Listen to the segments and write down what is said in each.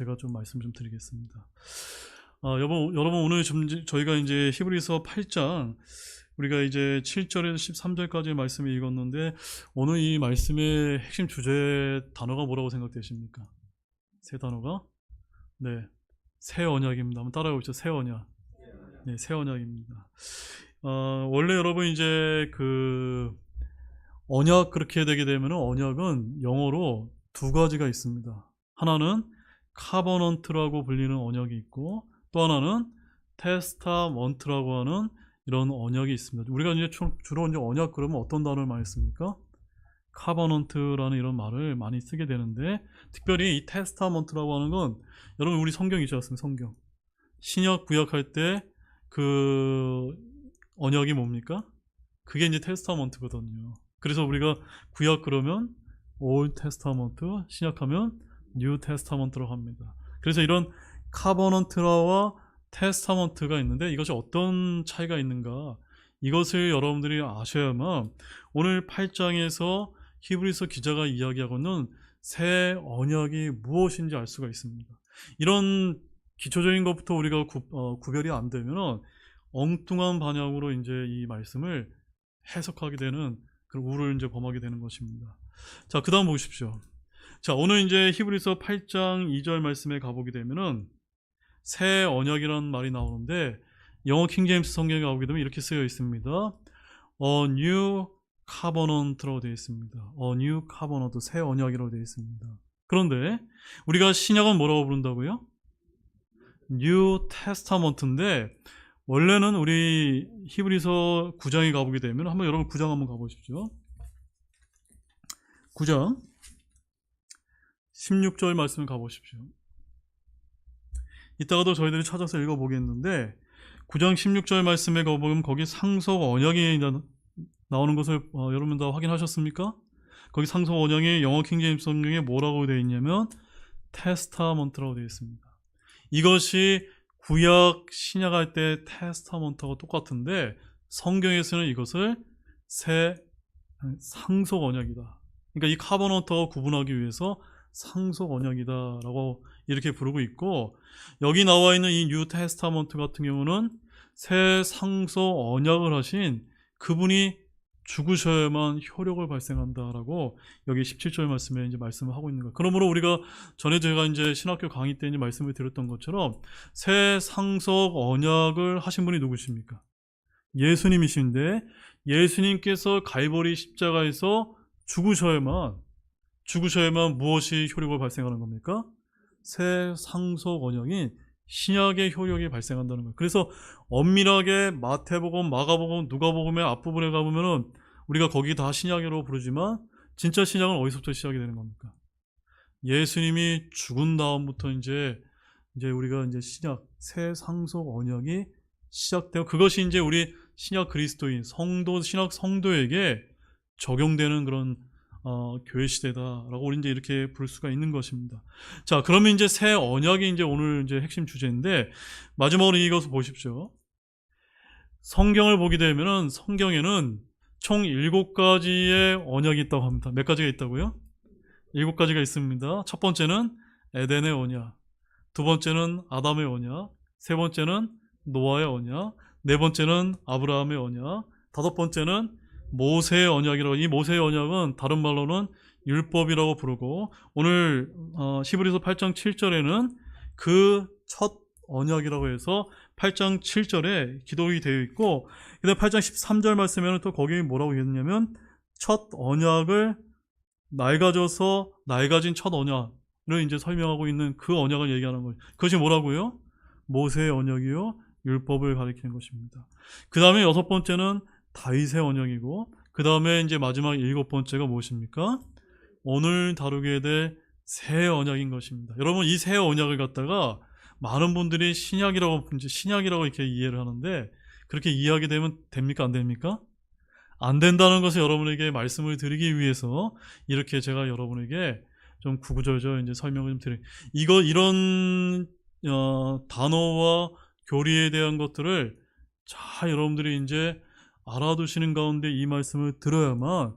제가 좀 말씀 좀 드리겠습니다. 여러분 오늘 저희가 이제 히브리서 8장 우리가 이제 7절에서 13절까지의 말씀을 읽었는데 오늘 이 말씀의 핵심 주제 단어가 뭐라고 생각되십니까? 세 단어가? 네, 새 언약입니다. 한번 따라해 보시죠. 새 언약. 네, 새 언약입니다. 원래 여러분 이제 그 언약 그렇게 되게 되면 언약은 영어로 두 가지가 있습니다. 하나는 카버넌트라고 불리는 언약이 있고 또 하나는 테스타먼트라고 하는 이런 언약이 있습니다. 우리가 이제 주로 이제 언약 그러면 어떤 단어를 많이 씁니까? 카버넌트라는 이런 말을 많이 쓰게 되는데 특별히 이 테스타먼트라고 하는 건 여러분 우리 성경 있지 않습니까? 성경 신약 구약할 때 그 언약이 뭡니까? 그게 이제 테스타먼트거든요. 그래서 우리가 구약 그러면 올드 테스타먼트, 신약하면 뉴 테스타먼트라고 합니다. 그래서 이런 카버넌트와 테스타먼트가 있는데 이것이 어떤 차이가 있는가, 이것을 여러분들이 아셔야만 오늘 8장에서 히브리서 기자가 이야기하고 있는 새 언약이 무엇인지 알 수가 있습니다. 이런 기초적인 것부터 우리가 구별이 안 되면 엉뚱한 방향으로 이제 이 말씀을 해석하게 되는 그런 우를 이제 범하게 되는 것입니다. 자, 그 다음 보십시오. 자, 오늘 이제 히브리서 8장 2절 말씀에 가보게 되면은 새 언약이라는 말이 나오는데 영어 킹제임스 성경에 가보게 되면 이렇게 쓰여 있습니다. A new covenant라고 되어 있습니다. A new covenant, 새 언약이라고 되어 있습니다. 그런데 우리가 신약은 뭐라고 부른다고요? New Testament인데 원래는 우리 히브리서 9장에 가보게 되면 한번 여러분 9장 한번 가보십시오. 9장 16절 말씀을 가보십시오. 이따가도 저희들이 찾아서 읽어보겠는데 9장 16절 말씀에 가보면 거기 상속 언약이 나오는 것을 여러분 다 확인하셨습니까? 거기 상속 언약이 영어 킹제임스 성경에 뭐라고 되어 있냐면 테스타먼트라고 되어 있습니다. 이것이 구약 신약할 때 테스타먼트하고 똑같은데 성경에서는 이것을 새 상속 언약이다. 그러니까 이 카버넌트와 구분하기 위해서 상속 언약이다라고 이렇게 부르고 있고, 여기 나와 있는 이 뉴 테스타먼트 같은 경우는 새 상속 언약을 하신 그분이 죽으셔야만 효력을 발생한다라고 여기 17절 말씀에 이제 말씀을 하고 있는 거예요. 그러므로 우리가 전에 제가 이제 신학교 강의 때 이제 말씀을 드렸던 것처럼 새 상속 언약을 하신 분이 누구십니까? 예수님이신데 예수님께서 갈보리 십자가에서 죽으셔야만 무엇이 효력을 발생하는 겁니까? 새 상속 언약인 신약의 효력이 발생한다는 거예요. 그래서 엄밀하게 마태복음, 마가복음, 누가복음의 앞부분에 가보면은 우리가 거기 다 신약이라고 부르지만 진짜 신약은 어디서부터 시작이 되는 겁니까? 예수님이 죽은 다음부터 이제 우리가 이제 신약, 새 상속 언약이 시작되고 그것이 이제 우리 신약 그리스도인 신약 성도에게 적용되는 그런 교회 시대다라고 우리 이제 이렇게 부를 수가 있는 것입니다. 자, 그러면 이제 새 언약이 이제 오늘 이제 핵심 주제인데 마지막으로 이것을 보십시오. 성경을 보게 되면은 성경에는 총 7가지의 언약이 있다고 합니다. 몇 가지가 있다고요? 7가지가 있습니다. 첫 번째는 에덴의 언약, 두 번째는 아담의 언약, 세 번째는 노아의 언약, 네 번째는 아브라함의 언약, 다섯 번째는 모세의 언약이라고, 이 모세의 언약은 다른 말로는 율법이라고 부르고 오늘 히브리서 8장 7절에는 그 첫 언약이라고 해서 8장 7절에 기록이 되어 있고, 그다음 8장 13절 말씀에는 또 거기 뭐라고 했냐면 첫 언약을 낡아진 첫 언약을 이제 설명하고 있는 그 언약을 얘기하는 거예요. 그것이 뭐라고요? 모세의 언약이요, 율법을 가리키는 것입니다. 그 다음에 여섯 번째는 다윗의 언약이고, 그 다음에 이제 마지막 7번째가 무엇입니까? 오늘 다루게 될 새 언약인 것입니다. 여러분, 이 새 언약을 갖다가 많은 분들이 신약이라고 이렇게 이해를 하는데 그렇게 이해하게 되면 됩니까? 안 됩니까? 안 된다는 것을 여러분에게 말씀을 드리기 위해서 이렇게 제가 여러분에게 좀 구구절절 이제 설명을 좀 드려요. 이런 단어와 교리에 대한 것들을 잘 여러분들이 이제 알아두시는 가운데 이 말씀을 들어야만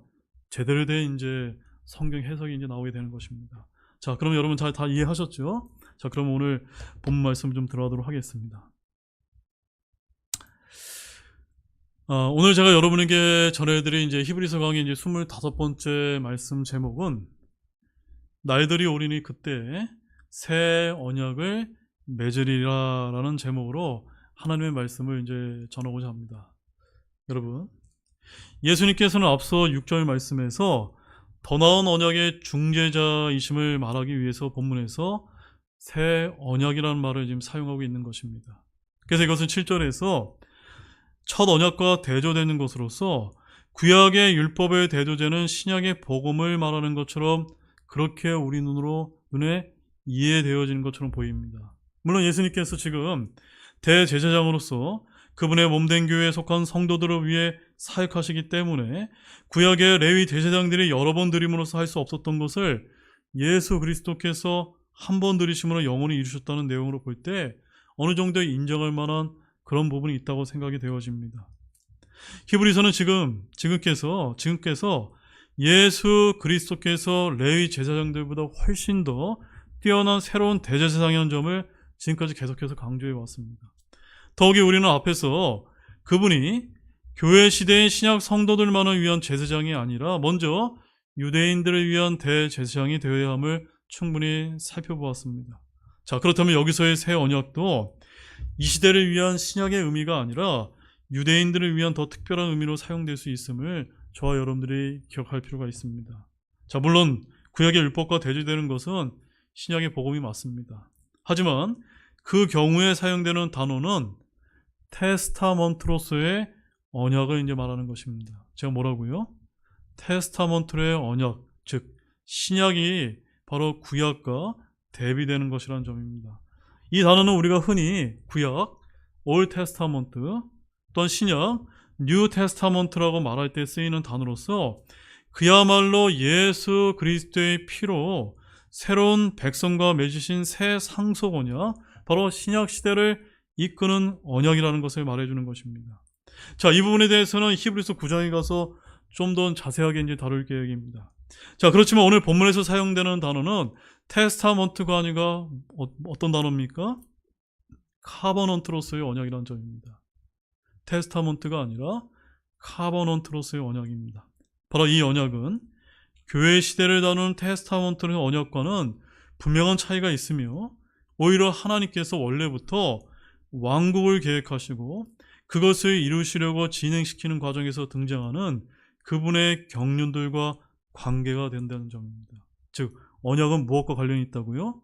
제대로 된 이제 성경 해석이 이제 나오게 되는 것입니다. 자, 그럼 여러분 다 이해하셨죠? 자, 그럼 오늘 본문 말씀 좀 들어가도록 하겠습니다. 오늘 제가 여러분에게 전해드린 이제 히브리서 강의 이제 25번째 말씀 제목은 날들이 오리니 그때 새 언약을 맺으리라라는 제목으로 하나님의 말씀을 이제 전하고자 합니다. 여러분, 예수님께서는 앞서 6절 말씀에서 더 나은 언약의 중재자이심을 말하기 위해서 본문에서 새 언약이라는 말을 지금 사용하고 있는 것입니다. 그래서 이것은 7절에서 첫 언약과 대조되는 것으로서 구약의 율법의 대조되는 신약의 복음을 말하는 것처럼 그렇게 우리 눈에 이해되어지는 것처럼 보입니다. 물론 예수님께서 지금 대제사장으로서 그분의 몸된 교회에 속한 성도들을 위해 사역하시기 때문에 구약의 레위 제사장들이 여러 번 드림으로써 할 수 없었던 것을 예수 그리스도께서 한 번 드리심으로 영원히 이루셨다는 내용으로 볼 때 어느 정도 인정할 만한 그런 부분이 있다고 생각이 되어집니다. 히브리서는 지금께서 예수 그리스도께서 레위 제사장들보다 훨씬 더 뛰어난 새로운 대제사장이라는 점을 지금까지 계속해서 강조해 왔습니다. 더욱이 우리는 앞에서 그분이 교회 시대의 신약 성도들만을 위한 제사장이 아니라 먼저 유대인들을 위한 대제사장이 되어야 함을 충분히 살펴보았습니다. 자, 그렇다면 여기서의 새 언약도 이 시대를 위한 신약의 의미가 아니라 유대인들을 위한 더 특별한 의미로 사용될 수 있음을 저와 여러분들이 기억할 필요가 있습니다. 자, 물론 구약의 율법과 대조되는 것은 신약의 복음이 맞습니다. 하지만 그 경우에 사용되는 단어는 테스타먼트로서의 언약을 이제 말하는 것입니다. 제가 뭐라고요? 테스타먼트로의 언약, 즉 신약이 바로 구약과 대비되는 것이라는 점입니다. 이 단어는 우리가 흔히 구약, 올 테스타먼트, 또한 신약, 뉴 테스타먼트라고 말할 때 쓰이는 단어로서 그야말로 예수 그리스도의 피로 새로운 백성과 맺으신 새 상속 언약, 바로 신약 시대를 이끄는 언약이라는 것을 말해주는 것입니다. 자, 이 부분에 대해서는 히브리서 9장에 가서 좀 더 자세하게 이제 다룰 계획입니다. 자, 그렇지만 오늘 본문에서 사용되는 단어는 테스타먼트가 아니라 어떤 단어입니까? 카버넌트로서의 언약이라는 점입니다. 테스타먼트가 아니라 카버넌트로서의 언약입니다. 바로 이 언약은 교회 시대를 다루는 테스타먼트의 언약과는 분명한 차이가 있으며 오히려 하나님께서 원래부터 왕국을 계획하시고 그것을 이루시려고 진행시키는 과정에서 등장하는 그분의 경륜들과 관계가 된다는 점입니다. 즉 언약은 무엇과 관련이 있다고요?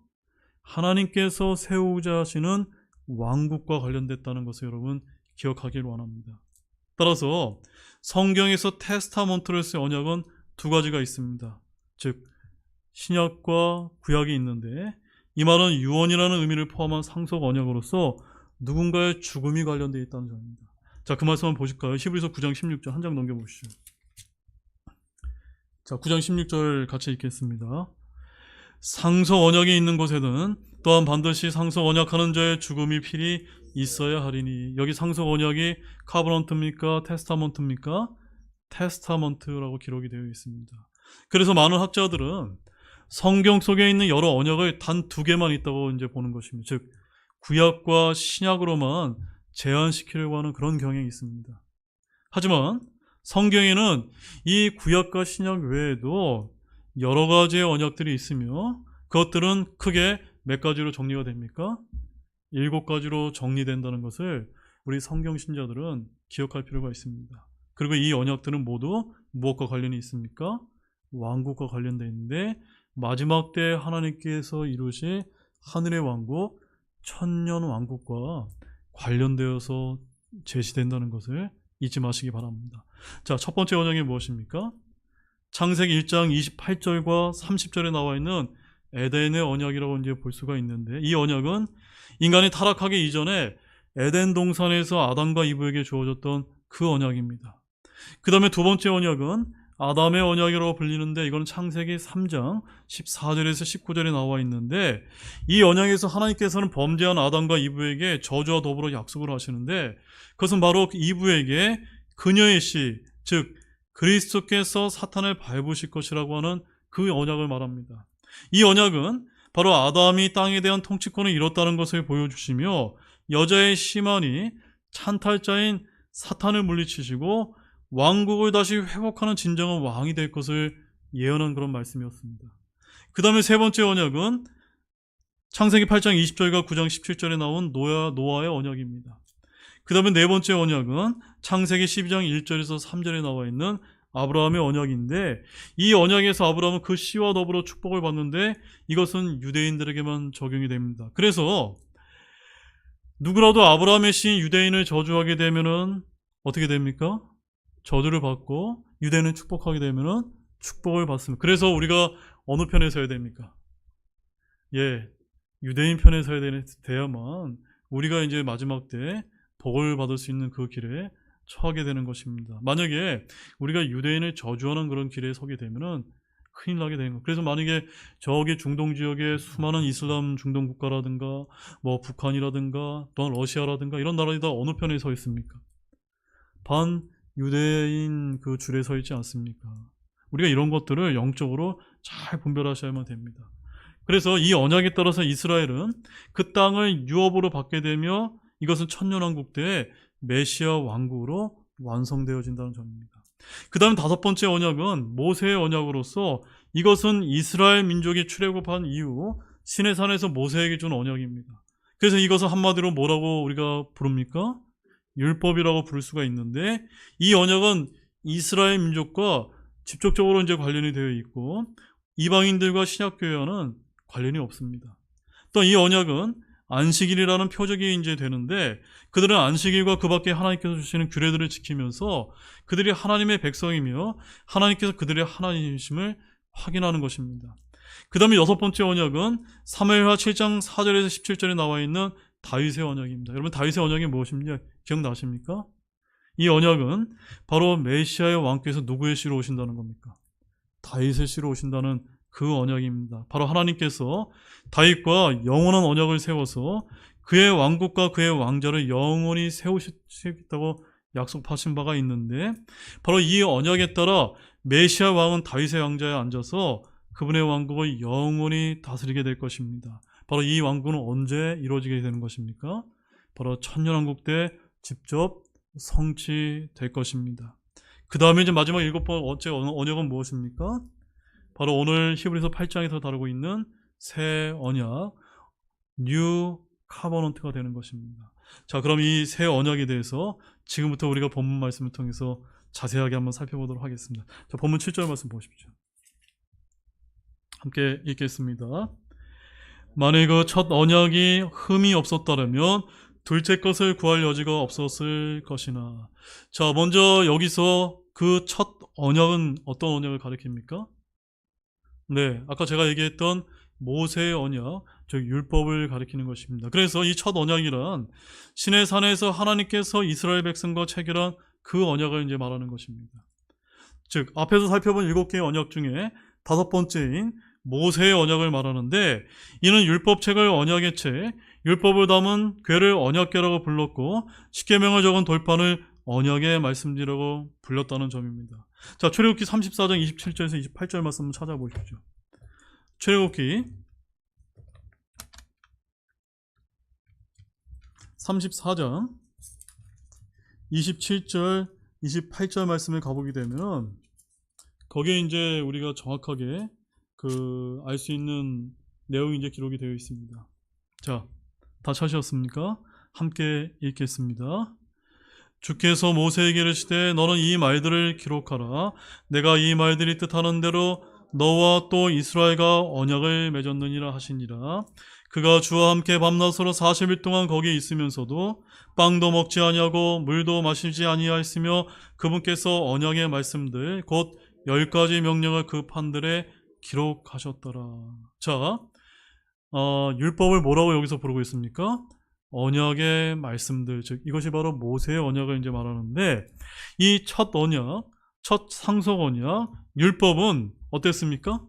하나님께서 세우고자 하시는 왕국과 관련됐다는 것을 여러분 기억하길 원합니다. 따라서 성경에서 테스타먼트로서의 언약은 두 가지가 있습니다. 즉 신약과 구약이 있는데 이 말은 유언이라는 의미를 포함한 상속 언약으로서 누군가의 죽음이 관련되어 있다는 점입니다. 자, 그 말씀 한번 보실까요? 히브리서 9장 16절 한 장 넘겨보시죠. 자, 9장 16절 같이 읽겠습니다. 상속 언약이 있는 곳에는 또한 반드시 상속 언약하는 자의 죽음이 필히 있어야 하리니. 여기 상속 언약이 카버넌트입니까? 테스타먼트입니까? 테스타먼트라고 기록이 되어 있습니다. 그래서 많은 학자들은 성경 속에 있는 여러 언약을 단 두 개만 있다고 이제 보는 것입니다. 즉 구약과 신약으로만 제한시키려고 하는 그런 경향이 있습니다. 하지만 성경에는 이 구약과 신약 외에도 여러 가지의 언약들이 있으며 그것들은 크게 몇 가지로 정리가 됩니까? 7가지로 정리된다는 것을 우리 성경 신자들은 기억할 필요가 있습니다. 그리고 이 언약들은 모두 무엇과 관련이 있습니까? 왕국과 관련되어 있는데 마지막 때 하나님께서 이루실 하늘의 왕국, 천년 왕국과 관련되어서 제시된다는 것을 잊지 마시기 바랍니다. 자, 첫 번째 언약이 무엇입니까? 창세기 1장 28절과 30절에 나와 있는 에덴의 언약이라고 이제 볼 수가 있는데 이 언약은 인간이 타락하기 이전에 에덴 동산에서 아담과 이브에게 주어졌던 그 언약입니다. 그 다음에 두 번째 언약은 아담의 언약이라고 불리는데 이건 창세기 3장 14절에서 19절에 나와 있는데 이 언약에서 하나님께서는 범죄한 아담과 이브에게 저주와 더불어 약속을 하시는데 그것은 바로 이브에게 그녀의 씨, 즉 그리스도께서 사탄을 밟으실 것이라고 하는 그 언약을 말합니다. 이 언약은 바로 아담이 땅에 대한 통치권을 잃었다는 것을 보여주시며 여자의 심한이 찬탈자인 사탄을 물리치시고 왕국을 다시 회복하는 진정한 왕이 될 것을 예언한 그런 말씀이었습니다. 그 다음에 세 번째 언약은 창세기 8장 20절과 9장 17절에 나온 노아의 언약입니다. 그 다음에 네 번째 언약은 창세기 12장 1절에서 3절에 나와 있는 아브라함의 언약인데, 이 언약에서 아브라함은 그 씨와 더불어 축복을 받는데 이것은 유대인들에게만 적용이 됩니다. 그래서 누구라도 아브라함의 씨인 유대인을 저주하게 되면은 어떻게 됩니까? 저주를 받고 유대인을 축복하게 되면은 축복을 받습니다. 그래서 우리가 어느 편에 서야 됩니까? 유대인 편에 서야 돼야만 우리가 이제 마지막 때 복을 받을 수 있는 그 길에 처하게 되는 것입니다. 만약에 우리가 유대인을 저주하는 그런 길에 서게 되면은 큰일 나게 되는 거예요. 그래서 만약에 저기 중동 지역에 수많은 이슬람 중동 국가라든가 뭐 북한이라든가 또는 러시아라든가 이런 나라들이 다 어느 편에 서 있습니까? 반 유대인 그 줄에 서 있지 않습니까? 우리가 이런 것들을 영적으로 잘 분별하셔야만 됩니다. 그래서 이 언약에 따라서 이스라엘은 그 땅을 유업으로 받게 되며 이것은 천년왕국 때에 메시아 왕국으로 완성되어진다는 점입니다. 그 다음 다섯 번째 언약은 모세의 언약으로서 이것은 이스라엘 민족이 출애굽한 이후 시내산에서 모세에게 준 언약입니다. 그래서 이것은 한마디로 뭐라고 우리가 부릅니까? 율법이라고 부를 수가 있는데, 이 언약은 이스라엘 민족과 직접적으로 이제 관련이 되어 있고 이방인들과 신약교회와는 관련이 없습니다. 또 이 언약은 안식일이라는 표적이 이제 되는데, 그들은 안식일과 그 밖에 하나님께서 주시는 규례들을 지키면서 그들이 하나님의 백성이며 하나님께서 그들의 하나님이심을 확인하는 것입니다. 그 다음에 여섯 번째 언약은 사무엘하 7장 4절에서 17절에 나와 있는 다윗의 언약입니다. 여러분, 다윗의 언약이 무엇인지 기억나십니까? 이 언약은 바로 메시아의 왕께서 누구의 씨로 오신다는 겁니까? 다윗의 씨로 오신다는 그 언약입니다. 바로 하나님께서 다윗과 영원한 언약을 세워서 그의 왕국과 그의 왕자를 영원히 세우시겠다고 약속하신 바가 있는데, 바로 이 언약에 따라 메시아 왕은 다윗의 왕자에 앉아서 그분의 왕국을 영원히 다스리게 될 것입니다. 바로 이 왕국은 언제 이루어지게 되는 것입니까? 바로 천년왕국 때 직접 성취될 것입니다. 그 다음에 이제 마지막 일곱 번째 언약은 무엇입니까? 바로 오늘 히브리서 8장에서 다루고 있는 새 언약, 뉴 카버넌트가 되는 것입니다. 자, 그럼 이 새 언약에 대해서 지금부터 우리가 본문 말씀을 통해서 자세하게 한번 살펴보도록 하겠습니다. 자, 본문 7절 말씀 보십시오. 함께 읽겠습니다. 만일 그 첫 언약이 흠이 없었다면 둘째 것을 구할 여지가 없었을 것이나. 자, 먼저 여기서 그 첫 언약은 어떤 언약을 가리킵니까? 네, 아까 제가 얘기했던 모세의 언약, 즉 율법을 가리키는 것입니다. 그래서 이 첫 언약이란 시내 산에서 하나님께서 이스라엘 백성과 체결한 그 언약을 이제 말하는 것입니다. 즉 앞에서 살펴본 7개의 언약 중에 다섯 번째인 모세의 언약을 말하는데, 이는 율법책을 언약의 책, 율법을 담은 궤를 언약궤라고 불렀고 십계명을 적은 돌판을 언약의 말씀지라고 불렸다는 점입니다. 자, 출애굽기 34장 27절에서 28절 말씀 찾아보십시오. 출애굽기 34장 27절 28절 말씀을 가보게 되면 거기에 이제 우리가 정확하게 알 수 있는 내용이 이제 기록이 되어 있습니다. 자, 다 찾으셨습니까? 함께 읽겠습니다. 주께서 모세에게 이르시되 너는 이 말들을 기록하라. 내가 이 말들이 뜻하는 대로 너와 또 이스라엘과 언약을 맺었느니라 하시니라. 그가 주와 함께 밤낮으로 40일 동안 거기에 있으면서도 빵도 먹지 아니하고 물도 마시지 아니하였으며 그분께서 언약의 말씀들 곧 10가지 명령을 그 판들에 기록하셨더라. 자, 율법을 뭐라고 여기서 부르고 있습니까? 언약의 말씀들, 즉 이것이 바로 모세의 언약을 이제 말하는데, 이 첫 언약, 첫 상속 언약, 율법은 어땠습니까?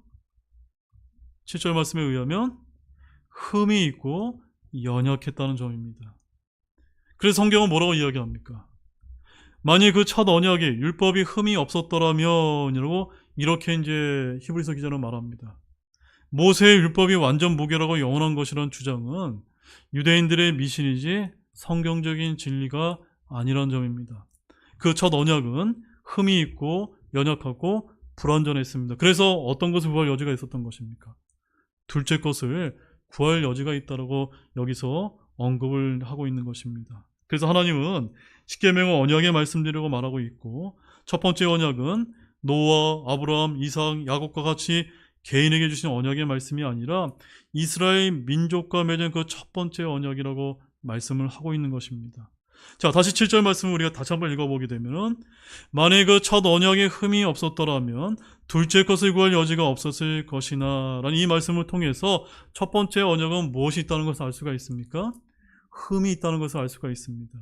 7절 말씀에 의하면 흠이 있고 연약했다는 점입니다. 그래서 성경은 뭐라고 이야기합니까? 만일 그 첫 언약에 율법이 흠이 없었더라면 이라고 이렇게 이제 히브리서 기자는 말합니다. 모세의 율법이 완전 무결하고 영원한 것이라는 주장은 유대인들의 미신이지 성경적인 진리가 아니란 점입니다. 그 첫 언약은 흠이 있고 연약하고 불완전했습니다. 그래서 어떤 것을 구할 여지가 있었던 것입니까? 둘째 것을 구할 여지가 있다라고 여기서 언급을 하고 있는 것입니다. 그래서 하나님은 십계명을 언약의 말씀드리라고 말하고 있고, 첫 번째 언약은 노아, 아브라함, 이삭, 야곱과 같이 개인에게 주신 언약의 말씀이 아니라 이스라엘 민족과 맺은 그 첫 번째 언약이라고 말씀을 하고 있는 것입니다. 자, 다시 7절 말씀을 우리가 다시 한번 읽어보게 되면, 만약 그 첫 언약에 흠이 없었더라면 둘째 것을 구할 여지가 없었을 것이나 라는 이 말씀을 통해서 첫 번째 언약은 무엇이 있다는 것을 알 수가 있습니까? 흠이 있다는 것을 알 수가 있습니다.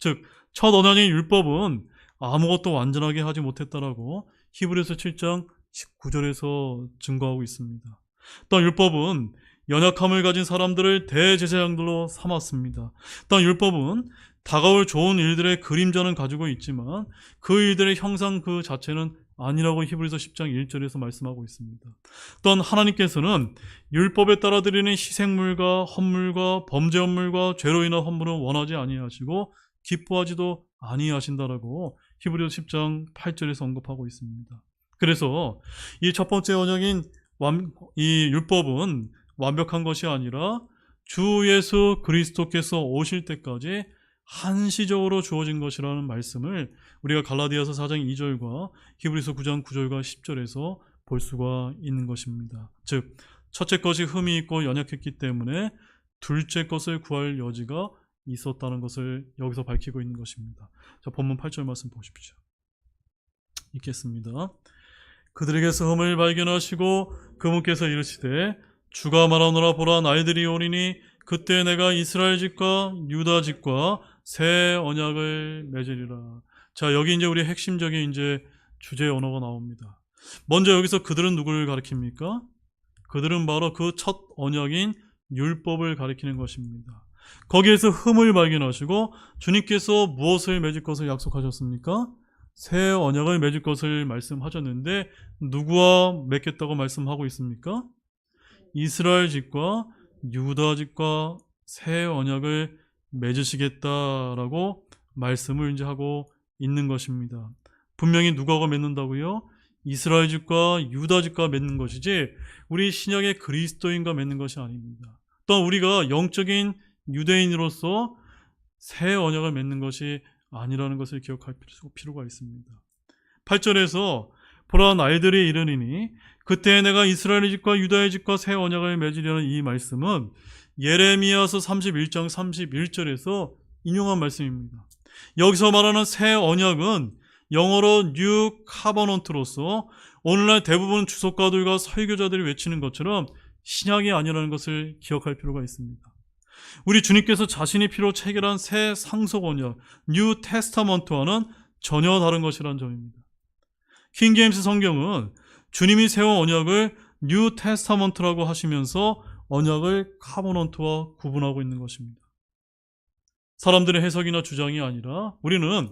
즉, 첫 언약의 율법은 아무것도 완전하게 하지 못했다라고 히브리서 7장 19절에서 증거하고 있습니다. 또 율법은 연약함을 가진 사람들을 대제사장들로 삼았습니다. 또 율법은 다가올 좋은 일들의 그림자는 가지고 있지만 그 일들의 형상 그 자체는 아니라고 히브리서 10장 1절에서 말씀하고 있습니다. 또한 하나님께서는 율법에 따라 드리는 희생물과 헌물과 범죄 헌물과 죄로 인한 헌물은 원하지 아니하시고 기뻐하지도 아니하신다라고 히브리서 10장 8절에서 언급하고 있습니다. 그래서 이 첫 번째 언약인 이 율법은 완벽한 것이 아니라 주 예수 그리스도께서 오실 때까지 한시적으로 주어진 것이라는 말씀을 우리가 갈라디아서 4장 2절과 히브리서 9장 9절과 10절에서 볼 수가 있는 것입니다. 즉, 첫째 것이 흠이 있고 연약했기 때문에 둘째 것을 구할 여지가 있었다는 것을 여기서 밝히고 있는 것입니다. 자, 본문 8절 말씀 보십시오. 읽겠습니다. 그들에게서 흠을 발견하시고 그분께서 이르시되 주가 말하노라 보라 날들이 오리니 그때 내가 이스라엘 집과 유다 집과 새 언약을 맺으리라. 자, 여기 이제 우리 핵심적인 이제 주제 언어가 나옵니다. 먼저 여기서 그들은 누구를 가리킵니까? 그들은 바로 그 첫 언약인 율법을 가리키는 것입니다. 거기에서 흠을 발견하시고 주님께서 무엇을 맺을 것을 약속하셨습니까? 새 언약을 맺을 것을 말씀하셨는데 누구와 맺겠다고 말씀하고 있습니까? 이스라엘 집과 유다 집과 새 언약을 맺으시겠다라고 말씀을 이제 하고 있는 것입니다. 분명히 누가가 맺는다고요? 이스라엘 집과 유다 집과 맺는 것이지 우리 신약의 그리스도인과 맺는 것이 아닙니다. 또한 우리가 영적인 유대인으로서 새 언약을 맺는 것이 아니라는 것을 기억할 필요가 있습니다. 8절에서 보라 날들이 이르니니 그때 내가 이스라엘 집과 유다의 집과 새 언약을 맺으려는 이 말씀은 예레미야서 31장 31절에서 인용한 말씀입니다. 여기서 말하는 새 언약은 영어로 뉴 카버넌트로서 오늘날 대부분 주석가들과 설교자들이 외치는 것처럼 신약이 아니라는 것을 기억할 필요가 있습니다. 우리 주님께서 자신이 피로 체결한 새 상속 언약 뉴 테스타먼트와는 전혀 다른 것이라는 점입니다. 킹 제임스 성경은 주님이 세운 언약을 뉴 테스타먼트라고 하시면서 언약을 카버넌트와 구분하고 있는 것입니다. 사람들의 해석이나 주장이 아니라 우리는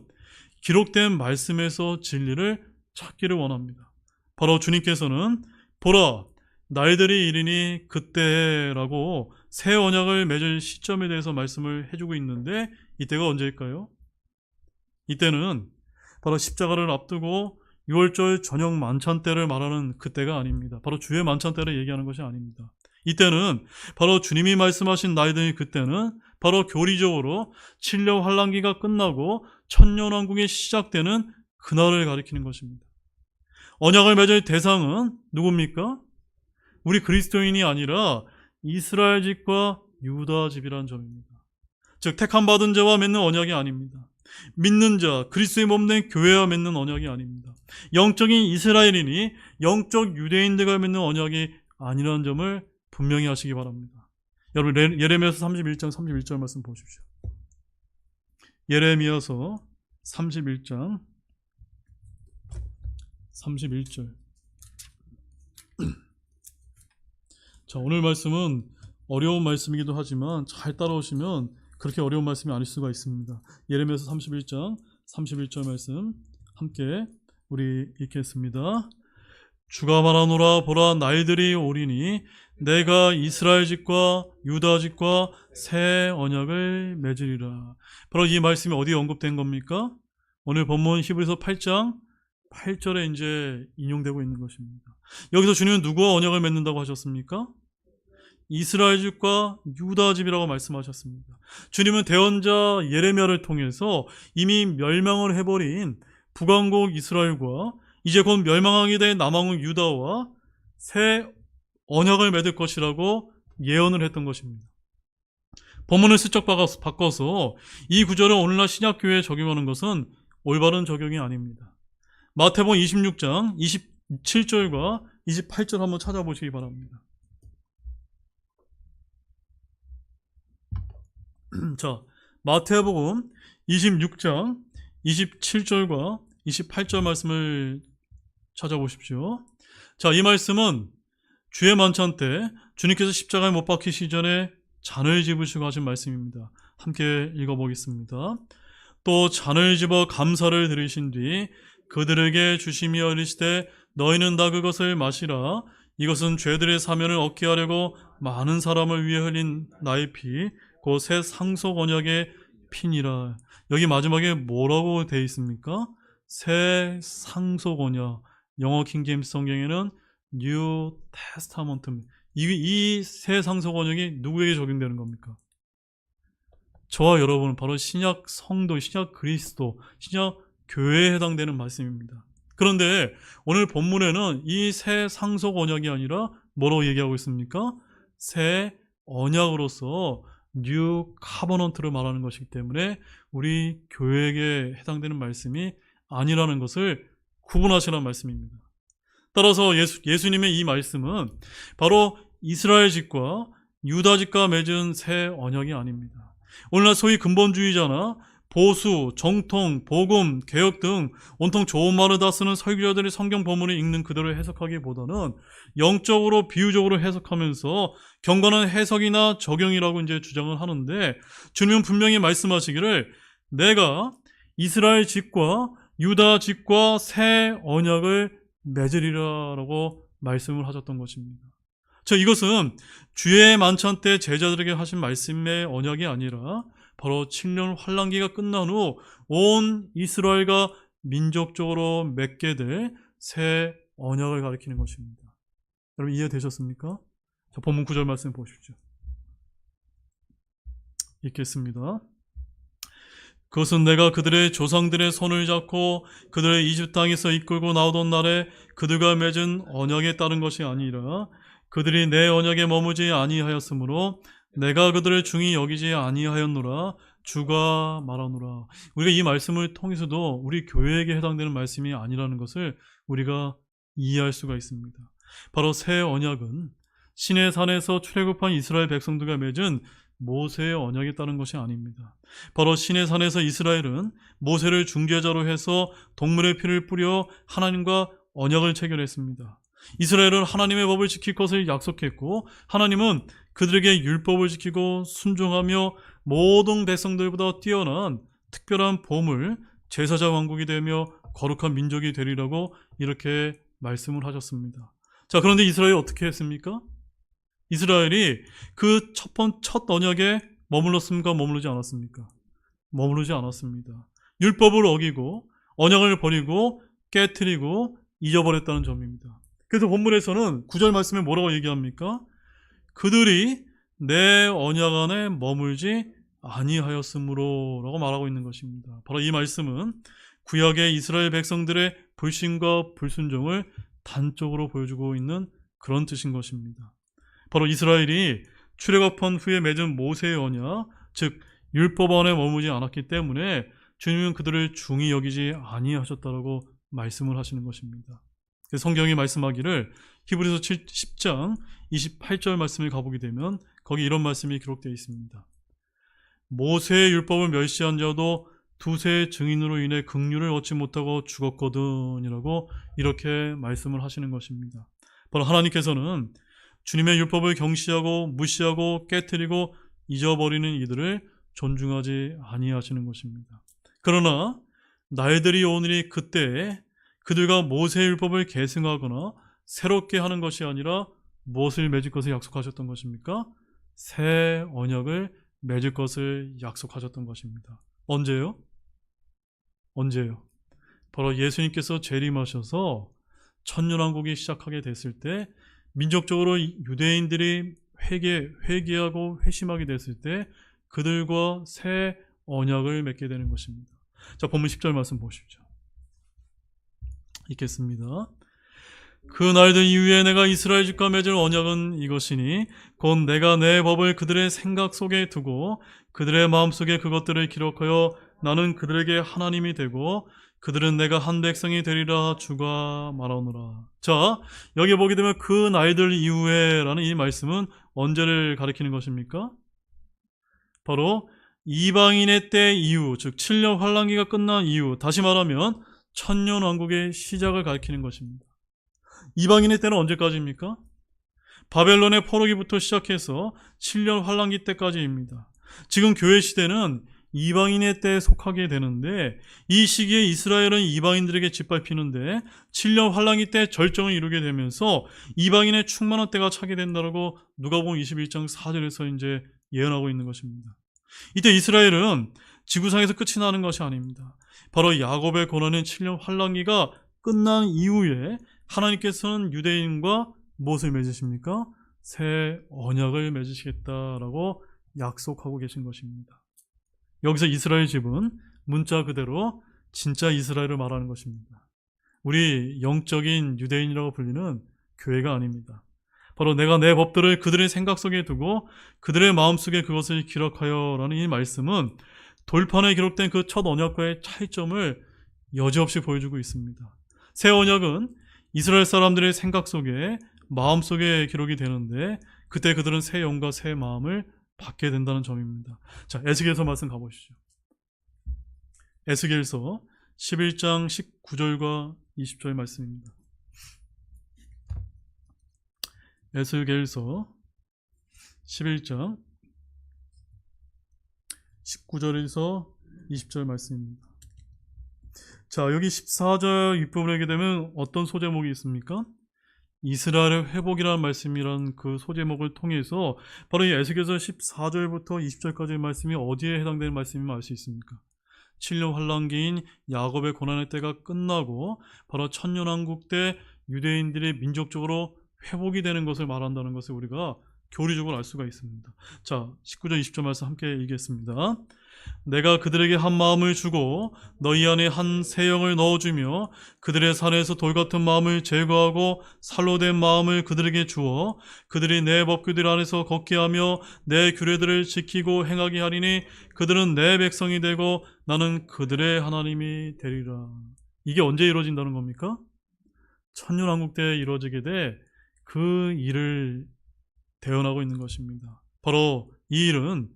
기록된 말씀에서 진리를 찾기를 원합니다. 바로 주님께서는 보라 날들이 이르니 그때라고 새 언약을 맺을 시점에 대해서 말씀을 해주고 있는데 이때가 언제일까요? 이때는 바로 십자가를 앞두고 6월절 저녁 만찬 때를 말하는 그때가 아닙니다. 바로 주의 만찬 때를 얘기하는 것이 아닙니다. 이때는 바로 주님이 말씀하신 날들이 그때는 바로 교리적으로 7년 환란기가 끝나고 천년왕국이 시작되는 그날을 가리키는 것입니다. 언약을 맺을 대상은 누굽니까? 우리 그리스도인이 아니라 이스라엘 집과 유다 집이라는 점입니다. 즉 택함 받은 자와 맺는 언약이 아닙니다. 믿는 자, 그리스도의 몸된 교회와 맺는 언약이 아닙니다. 영적인 이스라엘인이 영적 유대인들과 맺는 언약이 아니라는 점을 분명히 하시기 바랍니다. 여러분 예레미야서 31장 31절 말씀 보십시오. 예레미야서 31장 31절. 자, 오늘 말씀은 어려운 말씀이기도 하지만 잘 따라오시면 그렇게 어려운 말씀이 아닐 수가 있습니다. 예레미야서 31장 31절 말씀 함께 우리 읽겠습니다. 주가 말하노라 보라 날들이 오리니 내가 이스라엘 집과 유다 집과 새 언약을 맺으리라. 바로 이 말씀이 어디에 언급된 겁니까? 오늘 본문 히브리서 8장 8절에 이제 인용되고 있는 것입니다. 여기서 주님은 누구와 언약을 맺는다고 하셨습니까? 이스라엘 집과 유다 집이라고 말씀하셨습니다. 주님은 대언자 예레미야를 통해서 이미 멸망을 해버린 북왕국 이스라엘과 이제 곧 멸망하게 된 남왕국 유다와 새 언약을 맺을 것이라고 예언을 했던 것입니다. 본문을 슬쩍 바꿔서 이 구절을 오늘날 신약교회에 적용하는 것은 올바른 적용이 아닙니다. 마태복음 26장 27절과 28절 한번 찾아보시기 바랍니다. 자, 마태복음 26장 27절과 28절 말씀을 찾아보십시오. 자, 이 말씀은 주의 만찬 때 주님께서 십자가에 못 박히시기 전에 잔을 집으시고 하신 말씀입니다. 함께 읽어보겠습니다. 또 잔을 집어 감사를 드리신 뒤 그들에게 주시며 이르시되 너희는 다 그것을 마시라. 이것은 죄들의 사면을 얻게 하려고 많은 사람을 위해 흘린 나의 피 곧 새 상속 언약의 피니라. 여기 마지막에 뭐라고 되어 있습니까? 새 상속 언약. 영어 킹제임스 성경에는 New Testament. 이 새 상속 언약이 누구에게 적용되는 겁니까? 저와 여러분은 바로 신약 성도, 신약 그리스도, 신약 교회에 해당되는 말씀입니다. 그런데 오늘 본문에는 이 새 상속 언약이 아니라 뭐라고 얘기하고 있습니까? 새 언약으로서 뉴 카버넌트를 말하는 것이기 때문에 우리 교회에게 해당되는 말씀이 아니라는 것을 구분하시라는 말씀입니다. 따라서 예수님의 이 말씀은 바로 이스라엘 집과 유다 집과 맺은 새 언약이 아닙니다. 오늘날 소위 근본주의자나 보수, 정통, 복음, 개혁 등 온통 좋은 말을 다 쓰는 설교자들이 성경 본문을 읽는 그대로 해석하기보다는 영적으로 비유적으로 해석하면서 경건한 해석이나 적용이라고 이제 주장을 하는데, 주님은 분명히 말씀하시기를 내가 이스라엘 집과 유다 집과 새 언약을 맺으리라라고 말씀을 하셨던 것입니다. 이것은 주의 만찬 때 제자들에게 하신 말씀의 언약이 아니라 바로 7년 환란기가 끝난 후 온 이스라엘과 민족적으로 맺게 될 새 언약을 가리키는 것입니다. 여러분 이해되셨습니까? 자, 본문 9절 말씀 보십시오. 읽겠습니다. 그것은 내가 그들의 조상들의 손을 잡고 그들의 이집 땅에서 이끌고 나오던 날에 그들과 맺은 언약에 따른 것이 아니라 그들이 내 언약에 머무지 아니하였으므로 내가 그들을 중히 여기지 아니하였노라. 주가 말하노라. 우리가 이 말씀을 통해서도 우리 교회에게 해당되는 말씀이 아니라는 것을 우리가 이해할 수가 있습니다. 바로 새 언약은 시내 산에서 출애굽한 이스라엘 백성들과 맺은 모세의 언약에 따른 것이 아닙니다. 바로 시내 산에서 이스라엘은 모세를 중재자로 해서 동물의 피를 뿌려 하나님과 언약을 체결했습니다. 이스라엘은 하나님의 법을 지킬 것을 약속했고 하나님은 그들에게 율법을 지키고 순종하며 모든 백성들보다 뛰어난 특별한 보물, 제사장 왕국이 되며 거룩한 민족이 되리라고 이렇게 말씀을 하셨습니다. 자, 그런데 이스라엘이 어떻게 했습니까? 이스라엘이 그 첫 언약에 머물렀습니까? 머무르지 않았습니까? 머무르지 않았습니다. 율법을 어기고 언약을 버리고 깨트리고 잊어버렸다는 점입니다. 그래서 본문에서는 9절 말씀에 뭐라고 얘기합니까? 그들이 내 언약 안에 머물지 아니하였으므로 라고 말하고 있는 것입니다. 바로 이 말씀은 구약의 이스라엘 백성들의 불신과 불순종을 단적으로 보여주고 있는 그런 뜻인 것입니다. 바로 이스라엘이 출애굽한 후에 맺은 모세의 언약, 즉 율법 안에 머무지 않았기 때문에 주님은 그들을 중히 여기지 아니하셨다라고 말씀을 하시는 것입니다. 성경이 말씀하기를 히브리서 10장 28절 말씀을 가보게 되면 거기 이런 말씀이 기록되어 있습니다. 모세의 율법을 멸시한 자도 두세 증인으로 인해 긍휼을 얻지 못하고 죽었거든 이라고 이렇게 말씀을 하시는 것입니다. 바로 하나님께서는 주님의 율법을 경시하고 무시하고 깨트리고 잊어버리는 이들을 존중하지 아니하시는 것입니다. 그러나 날들이 오느니 그때에 그들과 모세의 율법을 계승하거나 새롭게 하는 것이 아니라 무엇을 맺을 것을 약속하셨던 것입니까? 새 언약을 맺을 것을 약속하셨던 것입니다. 언제요? 언제요? 바로 예수님께서 재림하셔서 천년왕국이 시작하게 됐을 때, 민족적으로 유대인들이 회개하고 회심하게 됐을 때 그들과 새 언약을 맺게 되는 것입니다. 자, 본문 10절 말씀 보십시오. 읽겠습니다. 그 날들 이후에 내가 이스라엘 집과 맺을 언약은 이것이니 곧 내가 내 법을 그들의 생각 속에 두고 그들의 마음속에 그것들을 기록하여 나는 그들에게 하나님이 되고 그들은 내가 한 백성이 되리라 주가 말하노라. 자, 여기 보게 되면 그 날들 이후에 라는 이 말씀은 언제를 가리키는 것입니까? 바로 이방인의 때 이후, 즉 7년 환란기가 끝난 이후, 다시 말하면 천년왕국의 시작을 가리키는 것입니다. 이방인의 때는 언제까지입니까? 바벨론의 포로기부터 시작해서 7년 환란기 때까지입니다. 지금 교회 시대는 이방인의 때에 속하게 되는데, 이 시기에 이스라엘은 이방인들에게 짓밟히는데 7년 환란기 때 절정을 이루게 되면서 이방인의 충만한 때가 차게 된다고 누가복음 21장 4절에서 이제 예언하고 있는 것입니다. 이때 이스라엘은 지구상에서 끝이 나는 것이 아닙니다. 바로 야곱의 고난인 7년 환란기가 끝난 이후에 하나님께서는 유대인과 무엇을 맺으십니까? 새 언약을 맺으시겠다라고 약속하고 계신 것입니다. 여기서 이스라엘 집은 문자 그대로 진짜 이스라엘을 말하는 것입니다. 우리 영적인 유대인이라고 불리는 교회가 아닙니다. 바로 내가 내 법들을 그들의 생각 속에 두고 그들의 마음속에 그것을 기록하여 라는 이 말씀은 돌판에 기록된 그 첫 언약과의 차이점을 여지없이 보여주고 있습니다. 새 언약은 이스라엘 사람들의 생각 속에, 마음 속에 기록이 되는데 그때 그들은 새 영과 새 마음을 받게 된다는 점입니다. 자, 에스겔서 말씀 가보시죠. 에스겔서 11장 19절과 20절 말씀입니다. 에스겔서 11장 19절에서 20절 말씀입니다. 자, 여기 14절 윗부분에 하게 되면 어떤 소제목이 있습니까? 이스라엘의 회복이라는 말씀이라는 그 소제목을 통해서 바로 이 에스겔서 14절부터 20절까지의 말씀이 어디에 해당되는 말씀임을 알 수 있습니까? 7년 환란기인 야곱의 고난의 때가 끝나고 바로 천년왕국 때 유대인들이 민족적으로 회복이 되는 것을 말한다는 것을 우리가 교리적으로 알 수가 있습니다. 자, 19절 20절 말씀 함께 읽겠습니다. 내가 그들에게 한 마음을 주고 너희 안에 한 새 영을 넣어주며 그들의 산에서 돌같은 마음을 제거하고 살로 된 마음을 그들에게 주어 그들이 내 법규들 안에서 걷게 하며 내 규례들을 지키고 행하게 하리니 그들은 내 백성이 되고 나는 그들의 하나님이 되리라. 이게 언제 이루어진다는 겁니까? 천년왕국 때에 이루어지게 돼 그 일을 대언하고 있는 것입니다. 바로 이 일은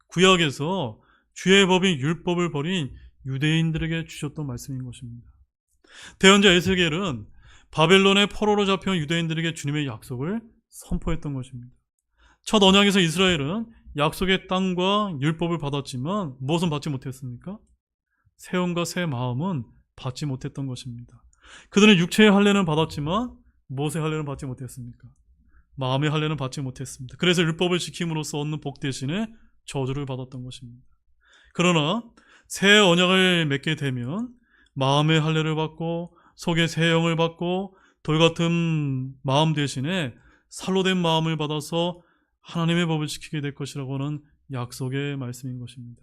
구약에서 주의 법인 율법을 버린 유대인들에게 주셨던 말씀인 것입니다. 대언자 에스겔은 바벨론의 포로로 잡혀온 유대인들에게 주님의 약속을 선포했던 것입니다. 첫 언약에서 이스라엘은 약속의 땅과 율법을 받았지만 무엇은 받지 못했습니까? 새 영과 새 마음은 받지 못했던 것입니다. 그들은 육체의 할례는 받았지만 무엇의 할례는 받지 못했습니까? 마음의 할례는 받지 못했습니다. 그래서 율법을 지킴으로써 얻는 복 대신에 저주를 받았던 것입니다. 그러나 새 언약을 맺게 되면 마음의 할례를 받고 속에 새 영을 받고 돌같은 마음 대신에 살로 된 마음을 받아서 하나님의 법을 지키게 될 것이라고 하는 약속의 말씀인 것입니다.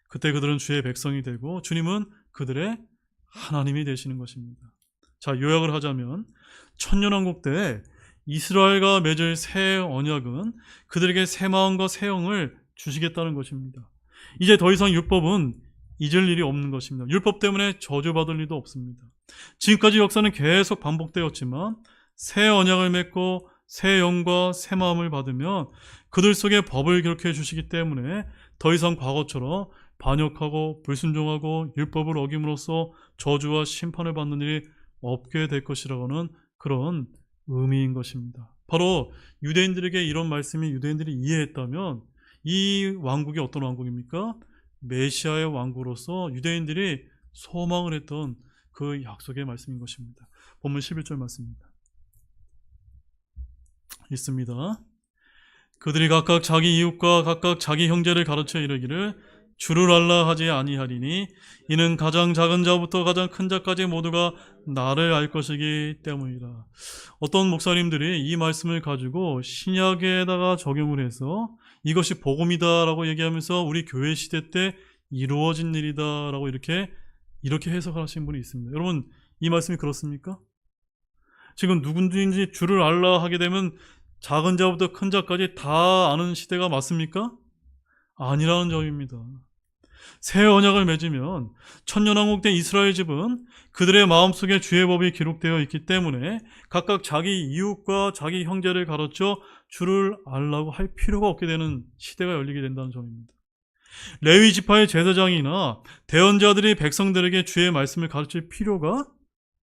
그때 그들은 주의 백성이 되고 주님은 그들의 하나님이 되시는 것입니다. 자, 요약을 하자면 천년왕국 때 이스라엘과 맺을 새 언약은 그들에게 새 마음과 새 영을 주시겠다는 것입니다. 이제 더 이상 율법은 잊을 일이 없는 것입니다. 율법 때문에 저주받을 일도 없습니다. 지금까지 역사는 계속 반복되었지만 새 언약을 맺고 새 영과 새 마음을 받으면 그들 속에 법을 기록해 주시기 때문에 더 이상 과거처럼 반역하고 불순종하고 율법을 어김으로써 저주와 심판을 받는 일이 없게 될 것이라고는 그런 의미인 것입니다. 바로 유대인들에게 이런 말씀이 유대인들이 이해했다면 이 왕국이 어떤 왕국입니까? 메시아의 왕국으로서 유대인들이 소망을 했던 그 약속의 말씀인 것입니다. 본문 11절 말씀입니다. 있습니다. 그들이 각각 자기 이웃과 각각 자기 형제를 가르쳐 이르기를 주를 알라 하지 아니하리니 이는 가장 작은 자부터 가장 큰 자까지 모두가 나를 알 것이기 때문이라. 어떤 목사님들이 이 말씀을 가지고 신약에다가 적용을 해서 이것이 복음이다라고 얘기하면서 우리 교회 시대 때 이루어진 일이다라고 이렇게 해석을 하신 분이 있습니다. 여러분, 이 말씀이 그렇습니까? 지금 누군지 주를 알라 하게 되면 작은 자부터 큰 자까지 다 아는 시대가 맞습니까? 아니라는 점입니다. 새 언약을 맺으면 천년왕국된 이스라엘 집은 그들의 마음속에 주의 법이 기록되어 있기 때문에 각각 자기 이웃과 자기 형제를 가르쳐 주를 알라고 할 필요가 없게 되는 시대가 열리게 된다는 점입니다. 레위 지파의 제사장이나 대언자들이 백성들에게 주의 말씀을 가르칠 필요가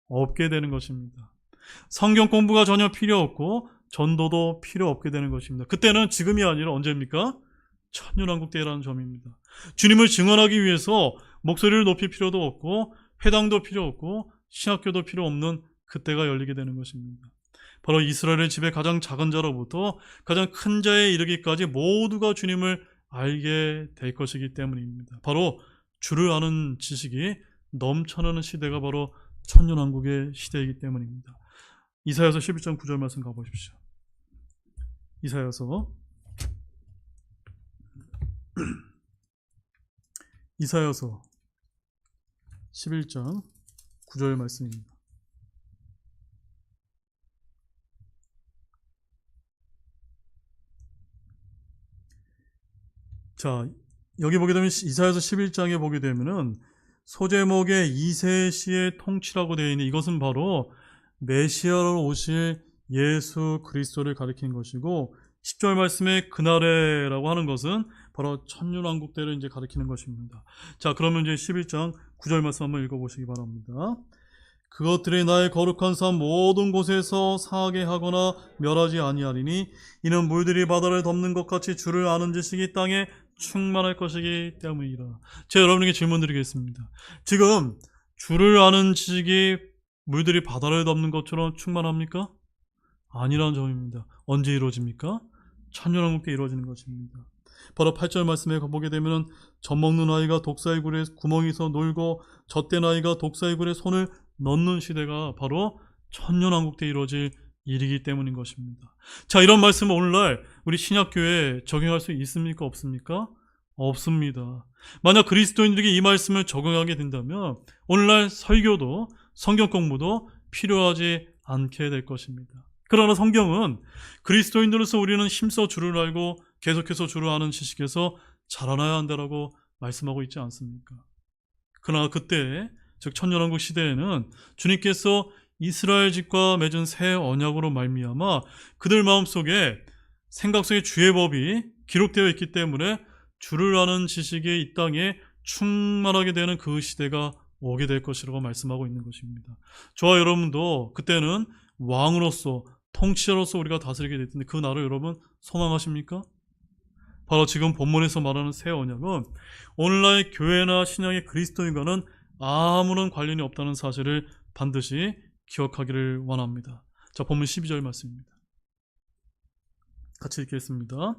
없게 되는 것입니다. 성경 공부가 전혀 필요 없고 전도도 필요 없게 되는 것입니다. 그때는 지금이 아니라 언제입니까? 천년왕국 때라는 점입니다. 주님을 증언하기 위해서 목소리를 높일 필요도 없고 회당도 필요 없고 신학교도 필요 없는 그때가 열리게 되는 것입니다. 바로 이스라엘의 집의 가장 작은 자로부터 가장 큰 자에 이르기까지 모두가 주님을 알게 될 것이기 때문입니다. 바로 주를 아는 지식이 넘쳐나는 시대가 바로 천년왕국의 시대이기 때문입니다. 이사야서 11장 9절 말씀 가보십시오. 이사야서 11장 9절 말씀입니다. 자, 여기 보게 되면 이사야서 11장에 보게 되면은 소제목의 이세시의 통치라고 되어 있는 이것은 바로 메시아로 오실 예수 그리스도를 가리키는 것이고 10절 말씀에 그날에라고 하는 것은 바로 천년왕국 때를 이제 가리키는 것입니다. 자, 그러면 이제 11장 9절 말씀 한번 읽어보시기 바랍니다. 그것들이 나의 거룩한 산 모든 곳에서 상하게 하거나 멸하지 아니하리니 이는 물들이 바다를 덮는 것 같이 주를 아는 지식이 땅에 충만할 것이기 때문이라. 제가 여러분에게 질문 드리겠습니다. 지금 주를 아는 지식이 물들이 바다를 덮는 것처럼 충만합니까? 아니라는 점입니다. 언제 이루어집니까? 천년왕국 때 이루어지는 것입니다. 바로 8절 말씀에 보게 되면 젖먹는 아이가 독사의 굴에 구멍에서 놀고 젖된 아이가 독사의 굴에 손을 넣는 시대가 바로 천년왕국 때 이루어질 일이기 때문인 것입니다. 자, 이런 말씀을 오늘날 우리 신약교회에 적용할 수 있습니까? 없습니까? 없습니다. 만약 그리스도인들에게 이 말씀을 적용하게 된다면 오늘날 설교도 성경 공부도 필요하지 않게 될 것입니다. 그러나 성경은 그리스도인들로서 우리는 힘써 주를 알고 계속해서 주를 아는 지식에서 자라나야 한다라고 말씀하고 있지 않습니까? 그러나 그때, 즉 천년왕국 시대에는 주님께서 이스라엘 집과 맺은 새 언약으로 말미암아 그들 마음속에 생각 속에 주의 법이 기록되어 있기 때문에 주를 아는 지식이 이 땅에 충만하게 되는 그 시대가 오게 될 것이라고 말씀하고 있는 것입니다. 저와 여러분도 그때는 왕으로서 통치자로서 우리가 다스리게 될 텐데 그 날을 여러분 소망하십니까? 바로 지금 본문에서 말하는 새 언약은 오늘날 교회나 신앙의 그리스도인과는 아무런 관련이 없다는 사실을 반드시 기억하기를 원합니다. 자, 본문 12절 말씀입니다. 같이 읽겠습니다.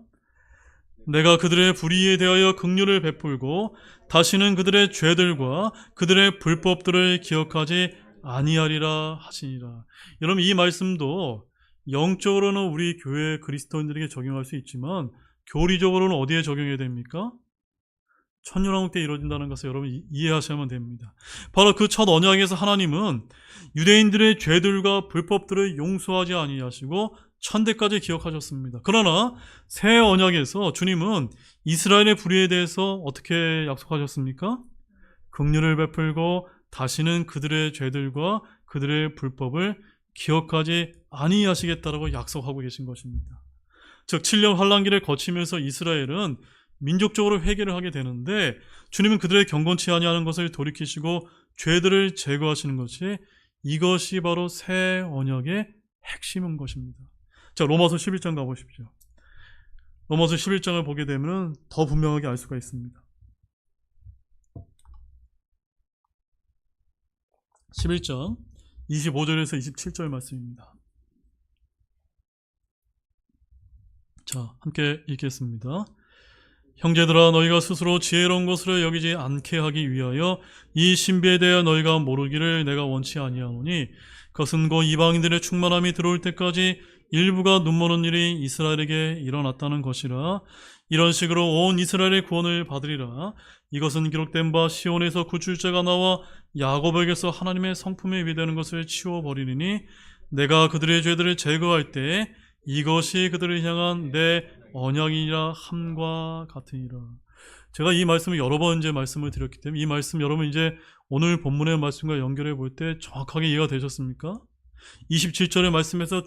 내가 그들의 불의에 대하여 긍휼을 베풀고 다시는 그들의 죄들과 그들의 불법들을 기억하지 아니하리라 하시니라. 여러분, 이 말씀도 영적으로는 우리 교회 그리스도인들에게 적용할 수 있지만 교리적으로는 어디에 적용해야 됩니까? 천년왕국 때 이루어진다는 것을 여러분 이해하셔야만 됩니다. 바로 그 첫 언약에서 하나님은 유대인들의 죄들과 불법들을 용서하지 아니하시고 천대까지 기억하셨습니다. 그러나 새 언약에서 주님은 이스라엘의 불의에 대해서 어떻게 약속하셨습니까? 긍휼을 베풀고 다시는 그들의 죄들과 그들의 불법을 기억하지 아니하시겠다라고 약속하고 계신 것입니다. 즉 7년 환란기를 거치면서 이스라엘은 민족적으로 회개를 하게 되는데 주님은 그들의 경건치 아니하는 것을 돌이키시고 죄들을 제거하시는 것이 이것이 바로 새 언약의 핵심인 것입니다. 자, 로마서 11장 가보십시오. 로마서 11장을 보게 되면 더 분명하게 알 수가 있습니다. 11장 25절에서 27절 말씀입니다. 자, 함께 읽겠습니다. 형제들아, 너희가 스스로 지혜로운 것으로 여기지 않게 하기 위하여 이 신비에 대하여 너희가 모르기를 내가 원치 아니하노니, 그것은 곧 이방인들의 충만함이 들어올 때까지 일부가 눈머는 일이 이스라엘에게 일어났다는 것이라. 이런 식으로 온 이스라엘의 구원을 받으리라. 이것은 기록된 바 시온에서 구출자가 나와 야곱에게서 하나님의 성품에 위대하는 것을 치워버리니, 내가 그들의 죄들을 제거할 때 이것이 그들을 향한 내 언약이라 함과 같으니라. 제가 이 말씀을 여러 번 이제 말씀을 드렸기 때문에 이 말씀 여러분 이제 오늘 본문의 말씀과 연결해 볼 때 정확하게 이해가 되셨습니까? 27절의 말씀에서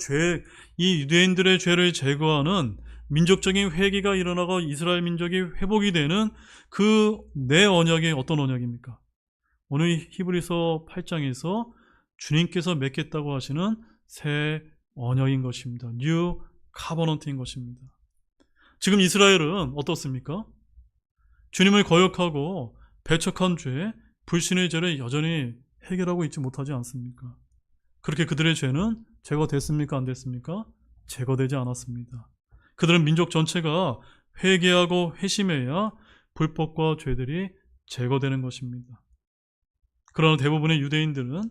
이 유대인들의 죄를 제거하는 민족적인 회개가 일어나고 이스라엘 민족이 회복이 되는 그 내 언약이 어떤 언약입니까? 오늘 히브리서 8장에서 주님께서 맺겠다고 하시는 새 언약인 것입니다. 뉴 카버넌트인 것입니다. 지금 이스라엘은 어떻습니까? 주님을 거역하고 배척한 죄, 불신의 죄를 여전히 해결하고 있지 못하지 않습니까? 그렇게 그들의 죄는 제거됐습니까? 안 됐습니까? 제거되지 않았습니다. 그들은 민족 전체가 회개하고 회심해야 불법과 죄들이 제거되는 것입니다. 그러나 대부분의 유대인들은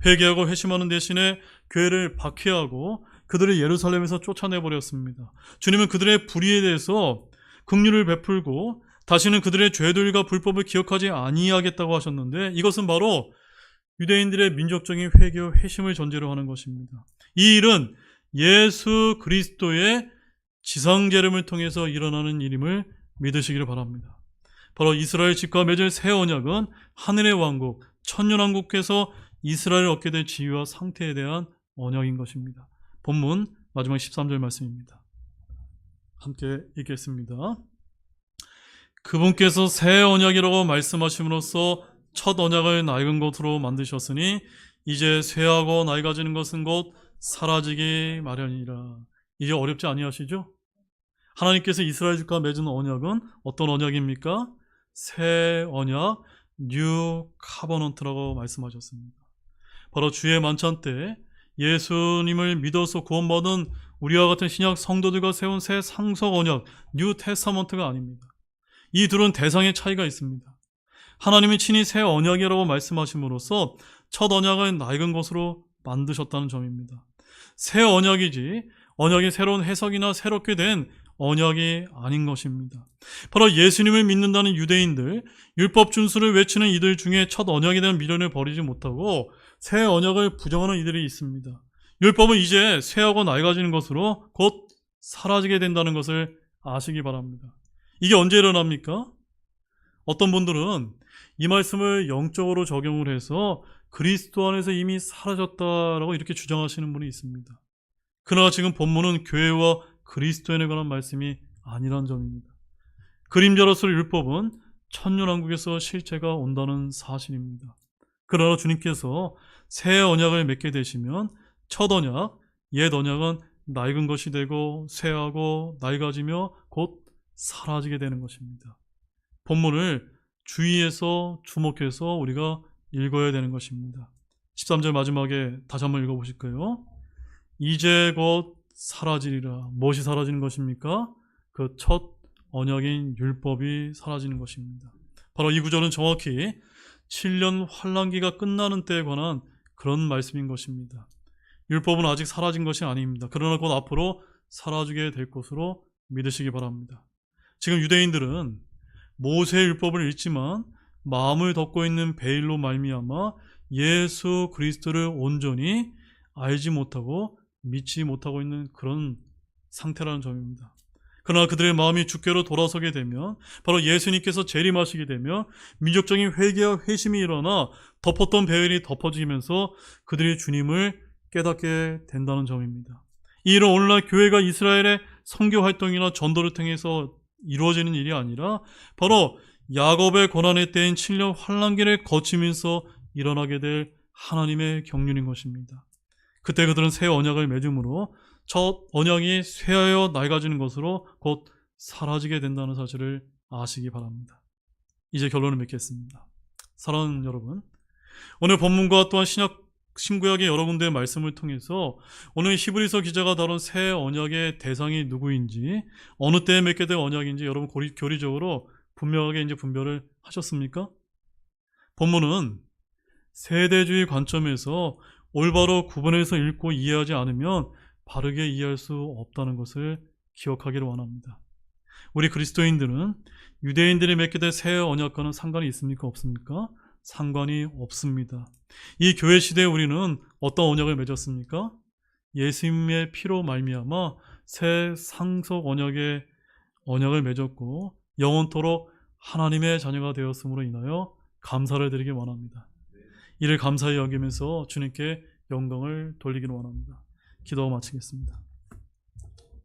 회개하고 회심하는 대신에 교회를 박해하고 그들을 예루살렘에서 쫓아내버렸습니다. 주님은 그들의 불의에 대해서 긍휼을 베풀고 다시는 그들의 죄들과 불법을 기억하지 아니하겠다고 하셨는데, 이것은 바로 유대인들의 민족적인 회개와 회심을 전제로 하는 것입니다. 이 일은 예수 그리스도의 지상재림을 통해서 일어나는 일임을 믿으시기를 바랍니다. 바로 이스라엘 집과 맺을 새 언약은 하늘의 왕국, 천년왕국에서 이스라엘을 얻게 될 지위와 상태에 대한 언약인 것입니다. 본문 마지막 13절 말씀입니다. 함께 읽겠습니다. 그분께서 새 언약이라고 말씀하심으로써 첫 언약을 낡은 것으로 만드셨으니 이제 쇠하고 낡아지는 것은 곧 사라지기 마련이라. 이제 어렵지 아니하시죠? 하나님께서 이스라엘과 맺은 언약은 어떤 언약입니까? 새 언약, 뉴 카버넌트라고 말씀하셨습니다. 바로 주의 만찬 때 예수님을 믿어서 구원받은 우리와 같은 신약 성도들과 세운 새 상속 언약, 뉴 테스타먼트가 아닙니다. 이 둘은 대상의 차이가 있습니다. 하나님이 친히 새 언약이라고 말씀하심으로써 첫 언약을 낡은 것으로 만드셨다는 점입니다. 새 언약이지 언약의 새로운 해석이나 새롭게 된 언약이 아닌 것입니다. 바로 예수님을 믿는다는 유대인들, 율법 준수를 외치는 이들 중에 첫 언약에 대한 미련을 버리지 못하고 새 언약을 부정하는 이들이 있습니다. 율법은 이제 쇠하고 낡아지는 것으로 곧 사라지게 된다는 것을 아시기 바랍니다. 이게 언제 일어납니까? 어떤 분들은 이 말씀을 영적으로 적용을 해서 그리스도 안에서 이미 사라졌다라고 이렇게 주장하시는 분이 있습니다. 그러나 지금 본문은 교회와 그리스도인에 관한 말씀이 아니란 점입니다. 그림자로서 율법은 천년왕국에서 실체가 온다는 사실입니다. 그러나 주님께서 새 언약을 맺게 되시면 첫 언약, 옛 언약은 낡은 것이 되고 쇠하고 낡아지며 곧 사라지게 되는 것입니다. 본문을 주의해서 주목해서 우리가 읽어야 되는 것입니다. 13절 마지막에 다시 한번 읽어보실까요? 이제 곧 사라지리라. 무엇이 사라지는 것입니까? 그 첫 언약인 율법이 사라지는 것입니다. 바로 이 구절은 정확히 7년 환란기가 끝나는 때에 관한 그런 말씀인 것입니다. 율법은 아직 사라진 것이 아닙니다. 그러나 곧 앞으로 사라지게 될 것으로 믿으시기 바랍니다. 지금 유대인들은 모세의 율법을 읽지만 마음을 덮고 있는 베일로 말미암아 예수 그리스도를 온전히 알지 못하고 믿지 못하고 있는 그런 상태라는 점입니다. 그러나 그들의 마음이 주께로 돌아서게 되면 바로 예수님께서 재림하시게 되면 민족적인 회개와 회심이 일어나 덮었던 베일이 덮어지면서 그들이 주님을 깨닫게 된다는 점입니다. 이 일은 오늘날 교회가 이스라엘의 선교 활동이나 전도를 통해서 이루어지는 일이 아니라 바로 야곱의 고난의 때인 7년 환란기를 거치면서 일어나게 될 하나님의 경륜인 것입니다. 그때 그들은 새 언약을 맺음으로 첫 언약이 쇠하여 낡아지는 것으로 곧 사라지게 된다는 사실을 아시기 바랍니다. 이제 결론을 맺겠습니다. 사랑하는 여러분, 오늘 본문과 또한 신약 신구약의 여러 군데의 말씀을 통해서 오늘 히브리서 기자가 다룬 새 언약의 대상이 누구인지, 어느 때에 맺게 될 언약인지 여러분 교리적으로 분명하게 이제 분별을 하셨습니까? 본문은 세대주의 관점에서 올바로 구분해서 읽고 이해하지 않으면 바르게 이해할 수 없다는 것을 기억하기를 원합니다. 우리 그리스도인들은 유대인들이 맺게 될 새 언약과는 상관이 있습니까? 없습니까? 상관이 없습니다. 이 교회 시대에 우리는 어떤 언약을 맺었습니까? 예수님의 피로 말미암아 새 상속 언약을 맺었고 영원토록 하나님의 자녀가 되었음으로 인하여 감사를 드리기 원합니다. 이를 감사히 여기면서 주님께 영광을 돌리기를 원합니다. 기도 마치겠습니다.